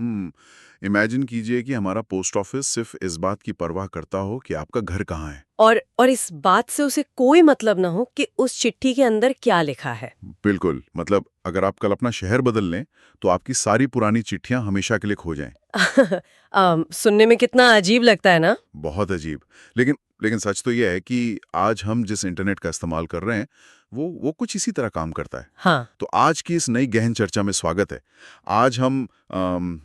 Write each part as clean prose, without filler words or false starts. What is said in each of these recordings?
Imagine कीजिए कि हमारा पोस्ट ऑफिस सिर्फ इस बात की परवाह करता हो कि आपका घर कहाँ है। और इस बात से उसे कोई मतलब ना हो कि उस चिट्ठी के अंदर क्या लिखा है। बिल्कुल, मतलब अगर आप कल अपना शहर बदल लें तो आपकी सारी पुरानी चिट्ठियां हमेशा के लिए खो जाएं। सुनने में कितना अजीब लगता है ना। बहुत अजीब। लेकिन लेकिन सच तो यह है कि आज हम जिस इंटरनेट का इस्तेमाल कर रहे हैं वो कुछ इसी तरह काम करता है। हाँ। तो आज की इस नई गहन चर्चा में स्वागत है। आज हम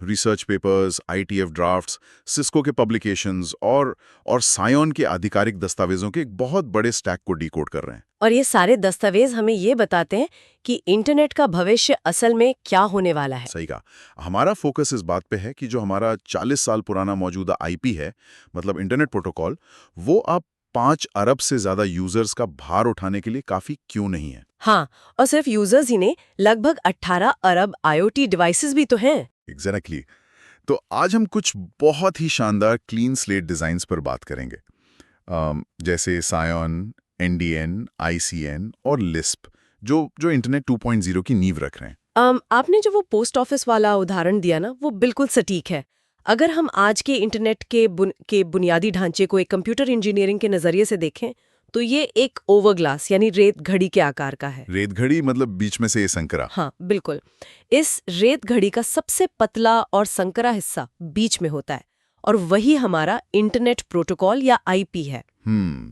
research papers, ITF drafts, Cisco के पब्लिकेशंस और सायोन के आधिकारिक दस्तावेजों के एक बहुत बड़े स्टैक को डिकोड कर रहे हैं। और ये सारे दस्तावेज हमें ये बताते हैं कि इंटरनेट का भविष्य असल में क्या होने वाला है। सही कहा। हमारा फोकस इस बात पे है कि जो हमारा 40 साल पुराना मौजूदा आईपी है, मतलब इंटरनेट प्रोटोकॉल, वो अब 5 अरब से ज्यादा यूजर्स का भार उठाने के लिए काफी क्यों नहीं है। हाँ, और सिर्फ यूजर्स ही नहीं, लगभग 18 अरब आईओटी डिवाइसेस भी तो हैं। एग्जैक्टली। तो आज हम कुछ बहुत ही शानदार क्लीन स्लेट डिजाइन्स पर बात करेंगे, जैसे सायोन, एनडीएन, आईसीएन और लिस्प, जो जो इंटरनेट 2.0 की नींव रख रहे हैं। आपने जो वो पोस्ट ऑफिस वाला उदाहरण दिया ना, वो बिल्कुल सटीक है। अगर हम आज के इंटरनेट के बुनियादी ढांचे को एक कंप्यूटर इंजीनियरिंग के नजरिए से देखें, तो ये एक ओवरग्लास यानी रेत घड़ी के आकार का है। रेत घड़ी मतलब बीच में से ये संकरा। हाँ, बिल्कुल। इस रेत घड़ी का सबसे पतला और संकरा हिस्सा बीच में होता है, और वही हमारा इंटरनेट प्रोटोकॉल या आईपी है।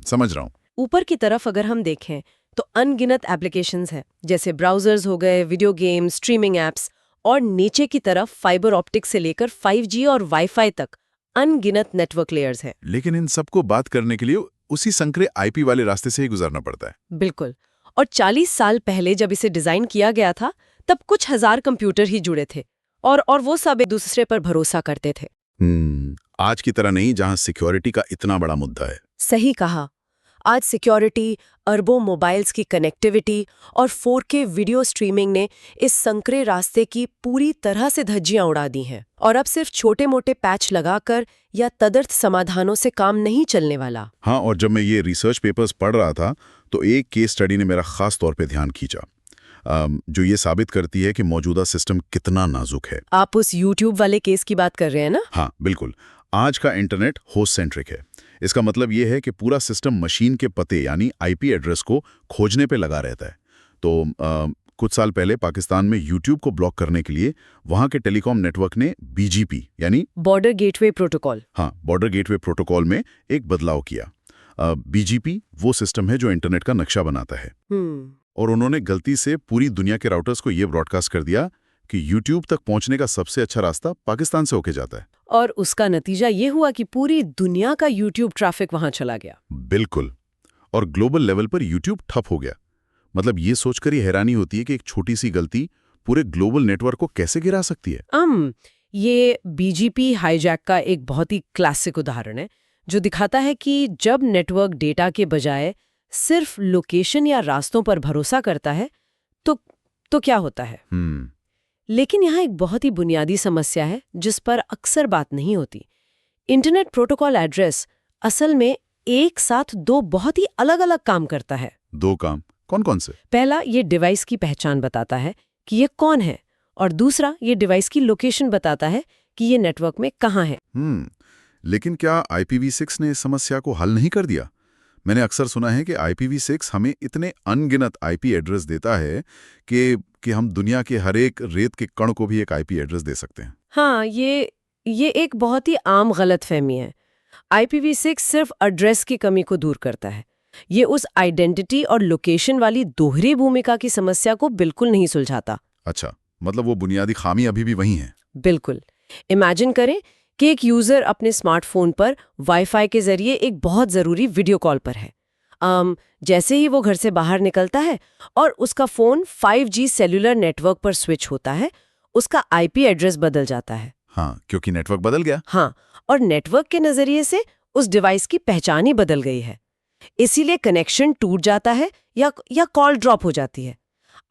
समझ रहा हूँ। ऊपर की तरफ अगर हम देखें तो अनगिनत एप्लीकेशंस हैं, जैसे ब्राउजर्स हो गए, वीडियो गेम्स, स्ट्रीमिंग एप्स, और नीचे की तरफ फाइबर ऑप्टिक से लेकर 5G और वाईफाई तक अनगिनत नेटवर्क लेयर्स हैं। लेकिन इन सबको बात करने के लिए उसी संकरे आईपी वाले रास्ते से ही गुजरना पड़ता है। बिल्कुल। और 40 साल पहले जब इसे डिजाइन किया गया था, तब कुछ हजार कंप्यूटर ही जुड़े थे, और वो सब एक दूसरे पर भरोसा करते थे। आज की तरह नहीं, जहां सिक्योरिटी का इतना बड़ा मुद्दा है। सही कहा। आज सिक्योरिटी, अरबों मोबाइल्स की कनेक्टिविटी और 4K वीडियो स्ट्रीमिंग ने इस संकरे रास्ते की पूरी तरह से धज्जियां उड़ा दी हैं। और अब सिर्फ छोटे मोटे पैच लगाकर या तदर्थ समाधानों से काम नहीं चलने वाला। हाँ, और जब मैं ये रिसर्च पेपर्स पढ़ रहा था तो एक केस स्टडी ने मेरा खास तौर पे ध्यान खींचा, जो ये साबित करती है कि मौजूदा सिस्टम कितना नाजुक है। आप उस YouTube वाले केस की बात कर रहे हैं ना? हाँ, बिल्कुल। आज का इंटरनेट होस्ट सेंट्रिक है। इसका मतलब ये है कि पूरा सिस्टम मशीन के पते यानी आईपी एड्रेस को खोजने पे लगा रहता है। तो कुछ साल पहले पाकिस्तान में यूट्यूब को ब्लॉक करने के लिए वहां के टेलीकॉम नेटवर्क ने बीजीपी यानी बॉर्डर गेटवे प्रोटोकॉल, हाँ, बॉर्डर गेटवे प्रोटोकॉल में एक बदलाव किया। बीजीपी वो सिस्टम है जो इंटरनेट का नक्शा बनाता है। और उन्होंने गलती से पूरी दुनिया के राउटर्स को ये ब्रॉडकास्ट कर दिया कि यूट्यूब तक पहुंचने का सबसे अच्छा रास्ता पाकिस्तान से होके जाता है। और उसका नतीजा ये हुआ कि पूरी दुनिया का यूट्यूब ट्रैफिक वहां चला गया। बिल्कुल। और ग्लोबल लेवल पर यूट्यूब ठप हो गया। मतलब ये सोचकर ही हैरानी होती है कि एक छोटी सी गलती पूरे ग्लोबल नेटवर्क को कैसे गिरा सकती है। ये बीजीपी हाईजैक का एक बहुत ही क्लासिक उदाहरण है, जो दिखाता है कि जब नेटवर्क डेटा के बजाय सिर्फ लोकेशन या रास्तों पर भरोसा करता है तो क्या होता है। लेकिन यहाँ एक बहुत ही बुनियादी समस्या है जिस पर अक्सर बात नहीं होती। इंटरनेट प्रोटोकॉल एड्रेस असल में एक साथ दो बहुत ही अलग अलग काम करता है। दो काम कौन कौन से? पहला, ये डिवाइस की पहचान बताता है कि ये कौन है, और दूसरा, ये डिवाइस की लोकेशन बताता है कि ये नेटवर्क में कहाँ है। लेकिन क्या IPv6 ने इस समस्या को हल नहीं कर दिया? मैंने अक्सर सुना है कि IPv6 हमें इतने अनगिनत आईपी एड्रेस देता है कि हम दुनिया के हर एक रेत के कण को भी एक आईपी एड्रेस दे सकते हैं। हाँ, ये एक बहुत ही आम गलतफहमी है। IPv6 सिर्फ एड्रेस की कमी को दूर करता है। ये उस आइडेंटिटी और लोकेशन वाली दोहरी भूमिका की समस्या को बिल्कुल नहीं सुलझाता। अच्छा, मतलब वो बुनियादी खामी अभी भी वही है। बिल्कुल। इमेजिन करें कि एक यूजर अपने स्मार्टफोन पर वाईफाई के जरिए एक बहुत जरूरी वीडियो कॉल पर है। जैसे ही वो घर से बाहर निकलता है और उसका फोन 5G सेल्युलर नेटवर्क पर स्विच होता है, उसका आईपी एड्रेस बदल जाता है। हाँ, क्योंकि नेटवर्क बदल गया। हाँ, और नेटवर्क के नजरिए से उस डिवाइस की पहचान ही बदल गई है। इसीलिए कनेक्शन टूट जाता है या कॉल ड्रॉप हो जाती है।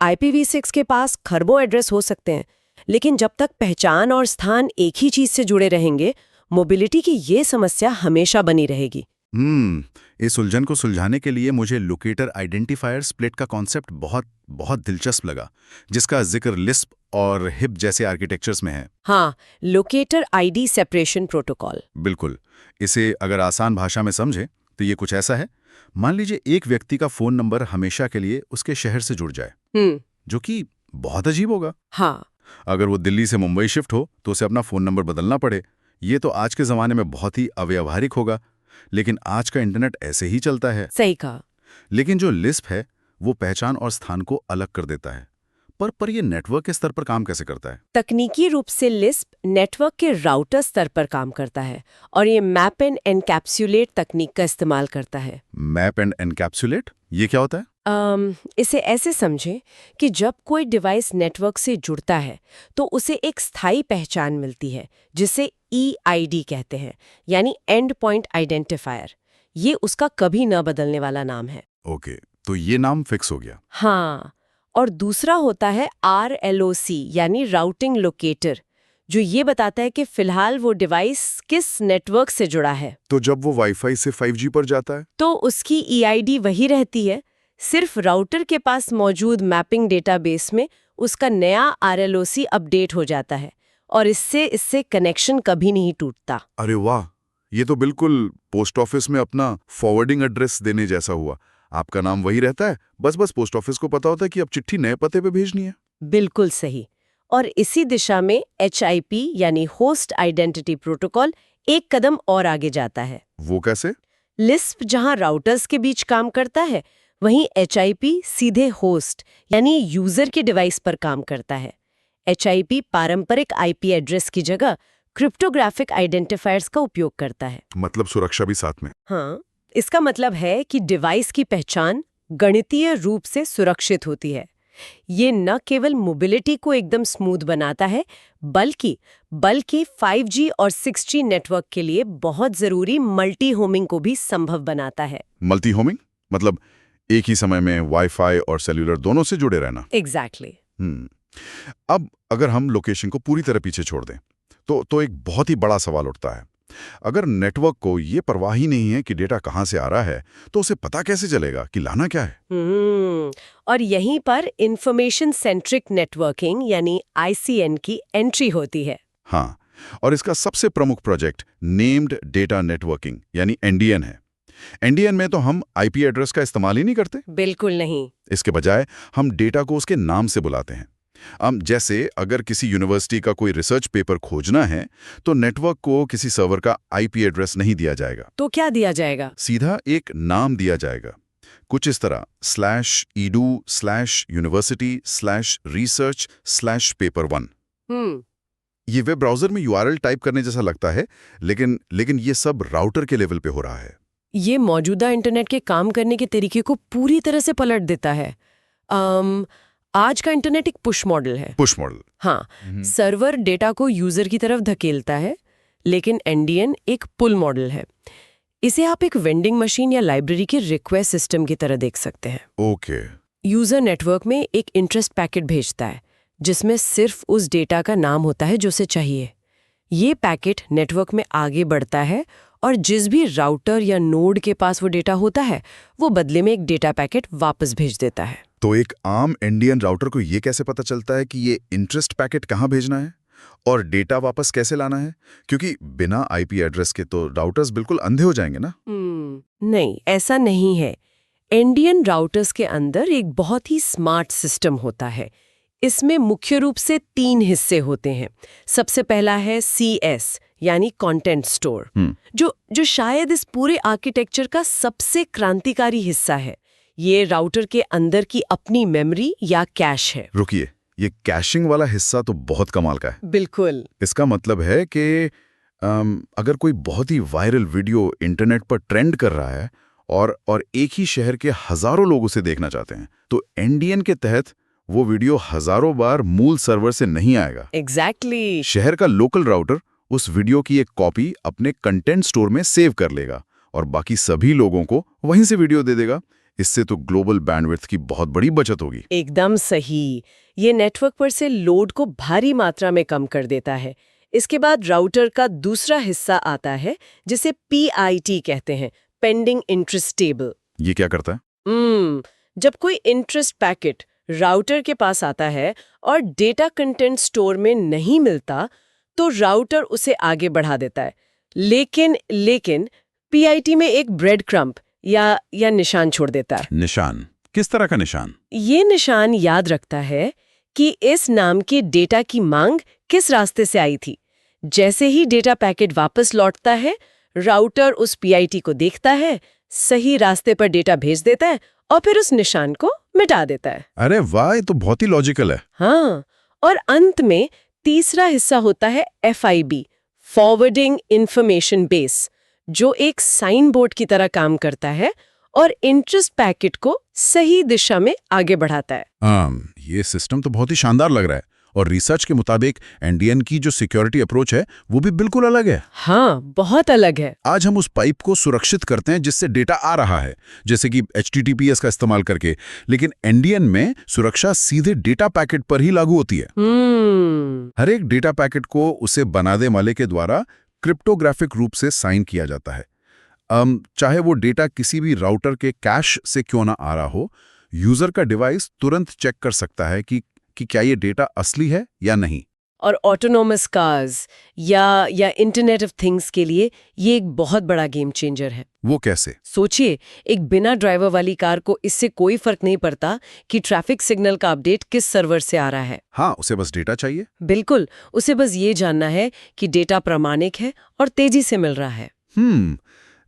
IPv6 के पास खरबों एड्रेस हो सकते हैं, लेकिन जब तक पहचान और स्थान एक ही चीज से जुड़े रहेंगे, मोबिलिटी की ये समस्या हमेशा बनी रहेगी। इस उलझन को सुलझाने के लिए मुझे लोकेटर आइडेंटिफायर स्प्लिट का कॉन्सेप्ट बहुत बहुत दिलचस्प लगा, जिसका जिक्र लिस्प और हिप जैसे आर्किटेक्चर्स में है। हाँ, लोकेटर आईडी सेपरेशन प्रोटोकॉल। बिल्कुल। इसे अगर आसान भाषा में समझें तो ये कुछ ऐसा है। मान लीजिए एक व्यक्ति का फोन नंबर हमेशा के लिए उसके शहर से जुड़ जाए, जो कि बहुत अजीब होगा। हाँ, अगर वो दिल्ली से मुंबई शिफ्ट हो तो उसे अपना फोन नंबर बदलना पड़े। ये तो आज के ज़माने में बहुत ही अव्यावहारिक होगा, लेकिन आज का इंटरनेट ऐसे ही चलता है। सही कहा। लेकिन जो लिस्प है वो पहचान और स्थान को अलग कर देता है। पर ये नेटवर्क के स्तर पर काम कैसे करता है? तकनीकी रूप से लिस्प नेटवर्क के राउटर स्तर पर काम करता है और ये मैप एंड एनकैप्सुलेट तकनीक का इस्तेमाल करता है। मैप एंड एनकैप्सुलेट, ये क्या होता है? इसे ऐसे समझें कि जब कोई डिवाइस नेटवर्क से जुड़ता है तो उसे एक स्थायी पहचान मिलती है जिसे EID कहते हैं, यानी एंड पॉइंट आइडेंटिफायर। ये उसका कभी न बदलने वाला नाम है। ओके, तो ये नाम फिक्स हो गया। हाँ, और दूसरा होता है RLOC यानी राउटिंग लोकेटर, जो ये बताता है कि फिलहाल वो डिवाइस किस नेटवर्क से जुड़ा है। तो जब वो वाईफाई से 5G पर जाता है तो उसकी EID वही रहती है, सिर्फ राउटर के पास मौजूद मैपिंग डेटाबेस में उसका नया RLOC अपडेट हो जाता है और इससे कनेक्शन कभी नहीं टूटता। अरे वाह, ये तो बिल्कुल पोस्ट ऑफिस में अपना फॉरवर्डिंग एड्रेस देने जैसा हुआ। आपका नाम वही रहता है, बस पोस्ट ऑफिस को पता होता है कि अब चिट्ठी नए पते पे भेजनी है। बिल्कुल सही। और इसी दिशा में HIP यानी होस्ट आइडेंटिटी प्रोटोकॉल एक कदम और आगे जाता है। वो कैसे? लिस्प जहां राउटर्स के बीच काम करता है, वहीं HIP सीधे होस्ट यानी यूजर के डिवाइस पर काम करता है। HIP पारंपरिक IP एड्रेस की जगह क्रिप्टोग्राफिक आइडेंटिफायर्स का उपयोग करता है। मतलब सुरक्षा भी साथ में। हाँ, इसका मतलब है कि डिवाइस की पहचान गणितीय रूप से सुरक्षित होती है। ये न केवल मोबिलिटी को एकदम स्मूथ बनाता है, बल्कि 5G और 6G नेटवर्क के लिए बहुत जरूरी मल्टी होमिंग को भी संभव बनाता है। मल्टी होमिंग मतलब एक ही समय में वाईफाई और सेल्यूलर दोनों से जुड़े रहना। एग्जैक्टली। अब अगर हम लोकेशन को पूरी तरह पीछे छोड़ दें तो एक बहुत ही बड़ा सवाल उठता है। अगर नेटवर्क को ये परवाह ही नहीं है कि डेटा कहाँ से आ रहा है, तो उसे पता कैसे चलेगा कि लाना क्या है? और यहीं पर इंफॉर्मेशन सेंट्रिक नेटवर्किंग यानी ICN की एंट्री होती है। हाँ, और इसका सबसे प्रमुख प्रोजेक्ट नेम्ड डेटा नेटवर्किंग यानी NDN है। NDN में तो हम IP एड्रेस का इस्तेमाल ही नहीं करते। बिल्कुल नहीं। इसके बजाय हम डेटा को उसके नाम से बुलाते हैं। जैसे अगर किसी यूनिवर्सिटी का कोई रिसर्च पेपर खोजना है तो नेटवर्क को किसी सर्वर का IP एड्रेस नहीं दिया जाएगा। तो क्या दिया जाएगा? सीधा एक नाम दिया जाएगा, कुछ इस तरह /edu/university/research/paper1। ये वेब ब्राउजर में URL टाइप करने जैसा लगता है, लेकिन ये सब राउटर के लेवल पे हो रहा है। ये मौजूदा इंटरनेट के काम करने के तरीके को पूरी तरह से पलट देता है। आज का इंटरनेट एक पुश मॉडल है। Push model? हाँ, सर्वर डेटा को यूजर की तरफ धकेलता है, लेकिन NDN एक पुल मॉडल है। इसे आप एक वेंडिंग मशीन या लाइब्रेरी के रिक्वेस्ट सिस्टम की तरह देख सकते हैं। ओके। यूजर नेटवर्क में एक इंटरेस्ट पैकेट भेजता है, जिसमें सिर्फ उस डेटा का नाम होता है जो उसे चाहिए। ये पैकेट नेटवर्क में आगे बढ़ता है और जिस भी राउटर या नोड के पास वो डेटा होता है, वो बदले में एक डेटा पैकेट वापस भेज देता है। तो एक आम इंडियन राउटर को ये कैसे पता चलता है कि ये इंटरेस्ट पैकेट कहाँ भेजना है और डेटा वापस कैसे लाना है? क्योंकि बिना IP एड्रेस के तो राउटर्स बिल्कुल अंधे हो जाएंगे ना। नहीं, ऐसा नहीं है। इंडियन राउटर्स के अंदर एक बहुत ही स्मार्ट सिस्टम होता है। इसमें मुख्य रूप से 3 हिस्से होते हैं। सबसे पहला है CS यानी कंटेंट स्टोर, जो शायद इस पूरे आर्किटेक्चर का सबसे क्रांतिकारी हिस्सा है। ये राउटर के अंदर की अपनी मेमोरी या कैश है। रुकिए, ये कैशिंग वाला हिस्सा तो बहुत कमाल का है। बिल्कुल। इसका मतलब है कि अगर कोई बहुत ही वायरल वीडियो इंटरनेट पर ट्रेंड कर रहा है और एक ही शहर के हजारों लोग उसे देखना चाहते हैं, तो NDN के तहत वो वीडियो हजारों बार मूल सर्वर से नहीं आएगा। एग्जैक्टली। शहर का लोकल राउटर उस वीडियो की एक कॉपी अपने कंटेंट स्टोर में सेव कर लेगा और बाकी सभी लोगों को वहीं से वीडियो दे देगा। इससे तो ग्लोबल बैंडविड्थ की बहुत बड़ी बचत होगी। एकदम सही। ये नेटवर्क पर से लोड को भारी मात्रा में कम कर देता है। इसके बाद राउटर का दूसरा हिस्सा आता है जिसे PIT कहते हैं, पेंडिंग इंटरेस्ट टेबल। ये क्या करता है? जब कोई इंटरेस्ट पैकेट राउटर के पास आता है और डेटा कंटेंट स्टोर में नहीं मिलता, तो राउटर उसे आगे बढ़ा देता है। लेकिन पीआईटी में एक ब्रेड क्रम्प या निशान छोड़ देता है। निशान? किस तरह का निशान? ये निशान याद रखता है कि इस नाम के डेटा की मांग किस रास्ते से आई थी। जैसे ही डेटा पैकेट वापस लौटता है, राउटर उस पीआईटी को देखता है, सही रास्ते पर डेटा भेज देता है और फिर उस निशान को मिटा देता है। अरे वाह, ये तो बहुत ही लॉजिकल है। हाँ, और अंत में तीसरा हिस्सा होता है FIB, फॉरवर्डिंग इंफॉर्मेशन बेस, जो एक साइन बोर्ड की तरह काम करता है और इंटरेस्ट पैकेट को सही दिशा में आगे बढ़ाता है। ये सिस्टम तो बहुत ही शानदार लग रहा है और रिसर्च के मुताबिक एनडीएन की जो सिक्योरिटी अप्रोच है वो भी बिल्कुल अलग है। हाँ, बहुत अलग है। आज हम उस पाइप को सुरक्षित करते हैं जिससे डेटा आ रहा है, जैसे कि HTTPS का इस्तेमाल करके, लेकिन एनडीएन में सुरक्षा सीधे डेटा पैकेट पर ही लागू होती है। हर एक डेटा पैकेट को उसे बनाने वाले के द्वारा क्रिप्टोग्राफिक रूप से साइन किया जाता है। चाहे वो डेटा किसी भी राउटर के कैश से क्यों ना आ रहा हो, यूजर का डिवाइस तुरंत चेक कर सकता है कि क्या ये डेटा असली है या नहीं। और ऑटोनोमस कार्स या इंटरनेट ऑफ थिंग्स के लिए ये एक बहुत बड़ा गेम चेंजर है। वो कैसे? सोचिए, एक बिना ड्राइवर वाली कार को इससे कोई फर्क नहीं पड़ता कि ट्रैफिक सिग्नल का अपडेट किस सर्वर से आ रहा है। हाँ, उसे बस डेटा चाहिए। बिल्कुल, उसे बस ये जानना है कि डेटा प्रामाणिक है और तेजी से मिल रहा है।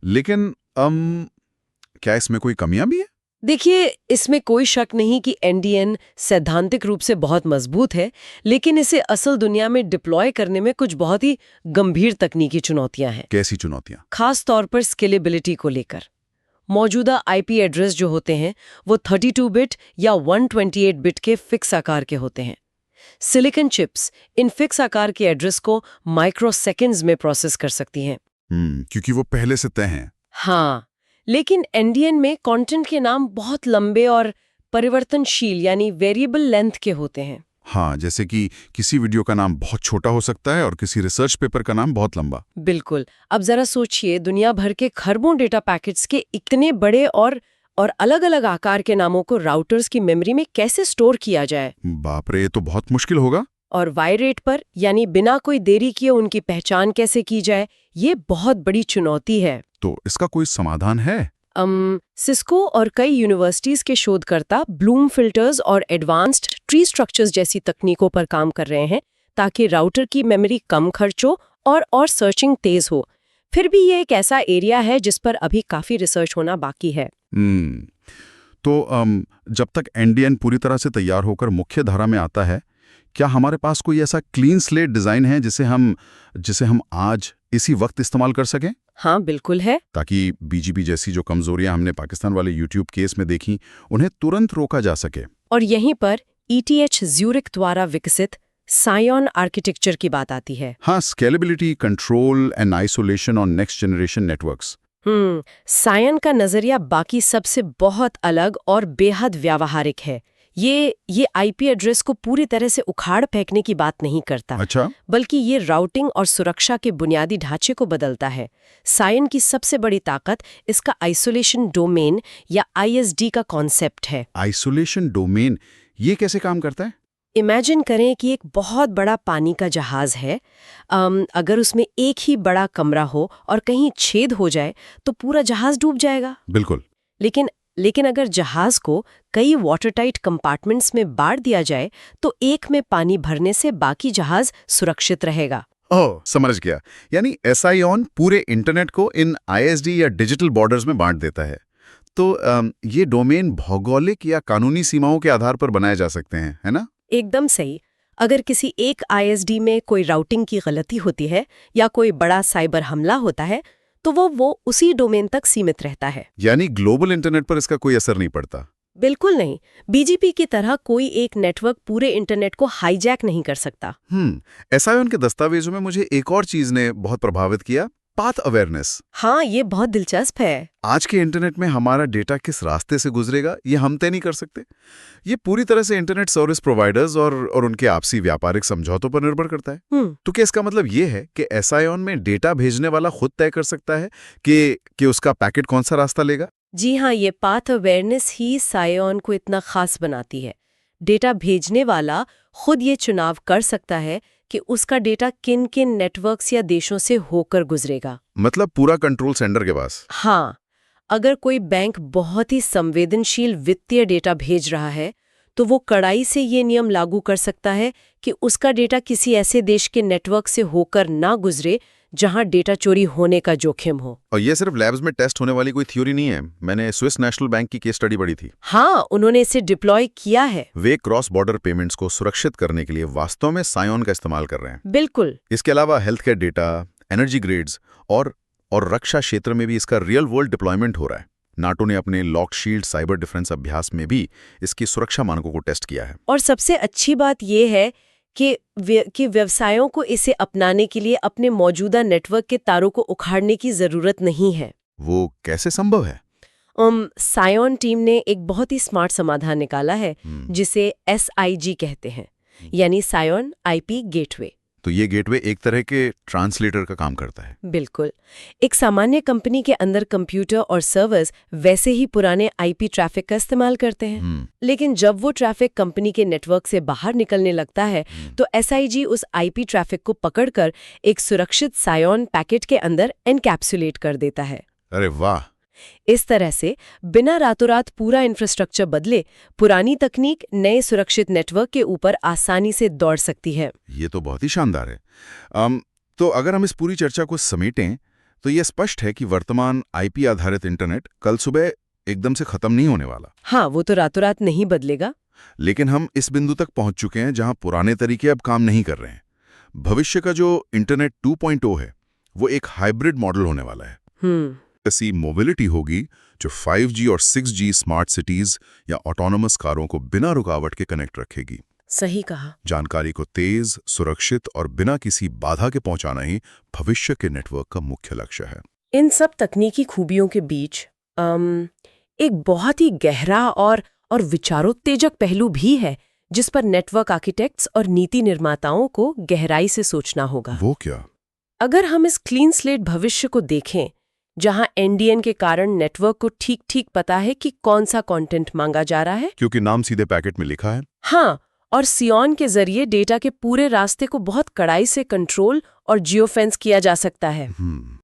लेकिन क्या इसमें कोई कमियां भी है? देखिए, इसमें कोई शक नहीं कि एनडीएन सैद्धांतिक रूप से बहुत मजबूत है, लेकिन इसे असल दुनिया में डिप्लॉय करने में कुछ बहुत ही गंभीर तकनीकी चुनौतियां हैं। कैसी चुनौतियां? खास तौर पर स्केलेबिलिटी को लेकर। मौजूदा आईपी एड्रेस जो होते हैं वो 32 बिट या 128 बिट के फिक्स आकार के होते हैं। सिलिकॉन चिप्स इन फिक्स आकार के एड्रेस को माइक्रोसेकंड्स में प्रोसेस कर सकती हैं। क्योंकि वो पहले से तय हैं। हाँ, लेकिन एनडीएन में कंटेंट के नाम बहुत लंबे और परिवर्तनशील यानी वेरिएबल लेंथ के होते हैं। हाँ, जैसे कि किसी वीडियो का नाम बहुत छोटा हो सकता है और किसी रिसर्च पेपर का नाम बहुत लंबा। बिल्कुल। अब जरा सोचिए, दुनिया भर के खरबों डेटा पैकेट्स के इतने बड़े और अलग-अलग आकार के नामों को राउटर्स की मेमोरी में कैसे स्टोर किया जाए? बाप रे, ये तो बहुत मुश्किल होगा। और वाई रेट पर यानी बिना कोई देरी किए उनकी पहचान कैसे की जाए, ये बहुत बड़ी चुनौती है। तो इसका कोई समाधान है? सिस्को और कई यूनिवर्सिटीज के शोधकर्ता ब्लूम फिल्टर्स और एडवांस्ड ट्री स्ट्रक्चर्स जैसी तकनीकों पर काम कर रहे हैं ताकि राउटर की मेमोरी कम खर्च हो और सर्चिंग तेज हो। फिर भी ये एक ऐसा एरिया है जिस पर अभी काफी रिसर्च होना बाकी है। तो जब तक एनडीएन पूरी तरह से तैयार होकर मुख्य धारा में आता है, क्या हमारे पास कोई ऐसा क्लीन स्लेट डिजाइन है जिसे हम आज इसी वक्त इस्तेमाल कर सकें? हाँ, बिल्कुल है। ताकि बीजीपी जैसी जो कमजोरियां हमने पाकिस्तान वाले यूट्यूब केस में देखी, उन्हें तुरंत रोका जा सके। और यहीं पर ETH ज्यूरिख द्वारा विकसित सायन आर्किटेक्चर की बात आती है। हाँ, scalability, control and isolation on next generation networks. सायन का नजरिया बाकी सबसे बहुत अलग और बेहद व्यावहारिक है। ये आईपी एड्रेस को पूरी तरह से उखाड़ फेंकने की बात नहीं करता। अच्छा? बल्कि ये राउटिंग और सुरक्षा के बुनियादी ढांचे को बदलता है। सायन की सबसे बड़ी ताकत इसका आइसोलेशन डोमेन या ISD का कॉन्सेप्ट है। आइसोलेशन डोमेन, ये कैसे काम करता है? इमेजिन करें कि एक बहुत बड़ा पानी का जहाज है। अगर उसमें एक ही बड़ा कमरा हो और कहीं छेद हो जाए तो पूरा जहाज डूब जाएगा। बिल्कुल। लेकिन अगर जहाज को कई वाटरटाइट कंपार्टमेंट्स में बांट दिया जाए तो एक में पानी भरने से बाकी जहाज सुरक्षित रहेगा। ओह, समझ गया। यानी SION पूरे इंटरनेट को इन ISD या डिजिटल बॉर्डर्स में बांट देता है। तो ये डोमेन भौगोलिक या कानूनी सीमाओं के आधार पर बनाए जा सकते हैं, है ना? एकदम सही। अगर किसी एक ISD में कोई राउटिंग की गलती होती है या कोई बड़ा साइबर हमला होता है तो वो उसी डोमेन तक सीमित रहता है। यानी ग्लोबल इंटरनेट पर इसका कोई असर नहीं पड़ता? बिल्कुल नहीं। BGP की तरह कोई एक नेटवर्क पूरे इंटरनेट को हाईजैक नहीं कर सकता। SION के दस्तावेजों में मुझे एक और चीज ने बहुत प्रभावित किया, पाथ अवेयरनेस। हाँ, ये बहुत दिलचस्प है। आज के इंटरनेट में हमारा डेटा किस रास्ते से गुजरेगा ये हम तय नहीं कर सकते। ये पूरी तरह से इंटरनेट सर्विस प्रोवाइडर्स और उनके आपसी व्यापारिक समझौतों पर निर्भर करता है। तो क्या इसका मतलब ये है कि एसआईओन में डेटा भेजने वाला खुद तय कर सकता है कि उसका पैकेट कौन सा रास्ता लेगा? जी हाँ, ये पाथ अवेयरनेस ही सायोन को इतना खास बनाती है। डेटा भेजने वाला खुद ये चुनाव कर सकता है कि उसका डेटा किन किन नेटवर्क्स या देशों से होकर गुजरेगा। मतलब पूरा कंट्रोल सेंटर के पास। हाँ, अगर कोई बैंक बहुत ही संवेदनशील वित्तीय डेटा भेज रहा है, तो वो कड़ाई से ये नियम लागू कर सकता है कि उसका डेटा किसी ऐसे देश के नेटवर्क से होकर ना गुजरे जहां डेटा चोरी होने का जोखिम हो। और ये सिर्फ लैब्स में टेस्ट होने वाली कोई थ्योरी नहीं है। मैंने स्विस नेशनल बैंक की केस स्टडी पढ़ी थी। हाँ, उन्होंने इसे डिप्लॉय किया है। वे क्रॉस बॉर्डर पेमेंट्स को सुरक्षित करने के लिए वास्तव में सायोन का इस्तेमाल कर रहे हैं। बिल्कुल। इसके अलावा health care data, energy grades और रक्षा क्षेत्र में भी इसका रियल वर्ल्ड डिप्लॉयमेंट हो रहा है। नाटो ने अपने लॉक शील्ड साइबर डिफेंस अभ्यास में भी इसकी सुरक्षा मानकों को टेस्ट किया है। और सबसे अच्छी बात यह है कि व्यवसायों को इसे अपनाने के लिए अपने मौजूदा नेटवर्क के तारों को उखाड़ने की जरूरत नहीं है। वो कैसे संभव है? सायोन टीम ने एक बहुत ही स्मार्ट समाधान निकाला है जिसे SIG कहते हैं, यानी सायोन IP गेटवे। तो ये गेटवे एक तरह के ट्रांसलेटर का काम करता है। बिल्कुल। एक सामान्य कंपनी के अंदर कंप्यूटर और सर्वर्स वैसे ही पुराने IP ट्रैफिक का इस्तेमाल करते हैं, लेकिन जब वो ट्रैफिक कंपनी के नेटवर्क से बाहर निकलने लगता है तो SIG उस IP ट्रैफिक को पकड़कर एक सुरक्षित सायोन पैकेट के अंदर एनकैप्सुलेट कर देता है। अरे वाह! इस तरह से बिना रातों रात पूरा इंफ्रास्ट्रक्चर बदले पुरानी तकनीक नए सुरक्षित नेटवर्क के ऊपर आसानी से दौड़ सकती है। ये तो बहुत ही शानदार है। तो अगर हम इस पूरी चर्चा को समेटें तो ये स्पष्ट है कि वर्तमान IP आधारित इंटरनेट कल सुबह एकदम से खत्म नहीं होने वाला। हाँ, वो तो रातों रात नहीं बदलेगा। लेकिन हम इस बिंदु तक पहुंच चुके हैं जहां पुराने तरीके अब काम नहीं कर रहे हैं। भविष्य का जो इंटरनेट 2.0 है वो एक हाइब्रिड मॉडल होने वाला है। ऐसी मोबिलिटी होगी जो 5G और 6G स्मार्ट सिटीज या ऑटोनोमस कारों को बिना रुकावट के कनेक्ट रखेगी। सही कहा। जानकारी को तेज, सुरक्षित और बिना किसी बाधा के पहुंचाना ही भविष्य के नेटवर्क का मुख्य लक्ष्य है। इन सब तकनीकी खूबियों के बीच एक बहुत ही गहरा और विचारोत्तेजक पहलू भी है जिस पर नेटवर्क आर्किटेक्ट्स और नीति निर्माताओं को गहराई से सोचना होगा। वो क्या? अगर हम इस क्लीन स्लेट भविष्य को देखें जहां NDN के कारण नेटवर्क को ठीक पता है कि कौन सा कंटेंट मांगा जा रहा है, क्योंकि नाम सीधे पैकेट में लिखा है। हाँ, और सियोन के जरिए डेटा के पूरे रास्ते को बहुत कड़ाई से कंट्रोल और जियोफेंस किया जा सकता है।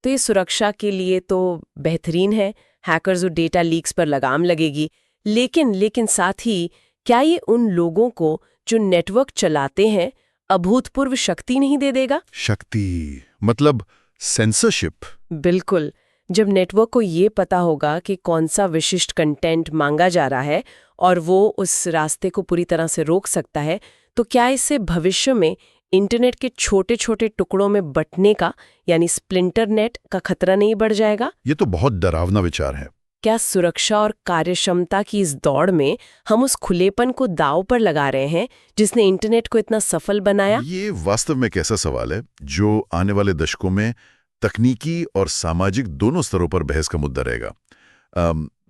तो ये सुरक्षा के लिए तो बेहतरीन है। हैकर्स और डेटा लीक्स पर लगाम लगेगी। लेकिन साथ ही क्या ये उन लोगों को जो नेटवर्क चलाते हैं अभूतपूर्व शक्ति नहीं दे देगा? शक्ति मतलब सेंसरशिप? बिल्कुल। जब नेटवर्क को ये पता होगा कि कौन सा विशिष्ट कंटेंट मांगा जा रहा है और वो उस रास्ते को पूरी तरह से रोक सकता है, तो क्या इससे भविष्य में इंटरनेट के छोटे छोटे टुकड़ों में बंटने का यानी स्प्लिंटर नेट का खतरा नहीं बढ़ जाएगा? ये तो बहुत डरावना विचार है। क्या सुरक्षा और कार्यक्षमता की इस दौड़ में हम उस खुलेपन को दांव पर लगा रहे हैं जिसने इंटरनेट को इतना सफल बनाया? ये वास्तव में एक ऐसा सवाल है जो आने वाले दशकों में तकनीकी और सामाजिक दोनों स्तरों पर बहस का मुद्दा रहेगा।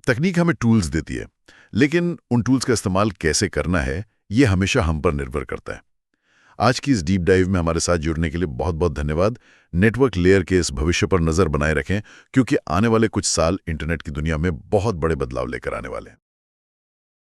तकनीक हमें टूल्स देती है, लेकिन उन टूल्स का इस्तेमाल कैसे करना है ये हमेशा हम पर निर्भर करता है। आज की इस डीप डाइव में हमारे साथ जुड़ने के लिए बहुत बहुत धन्यवाद। नेटवर्क लेयर के इस भविष्य पर नजर बनाए रखें, क्योंकि आने वाले कुछ साल इंटरनेट की दुनिया में बहुत बड़े बदलाव लेकर आने वाले हैं।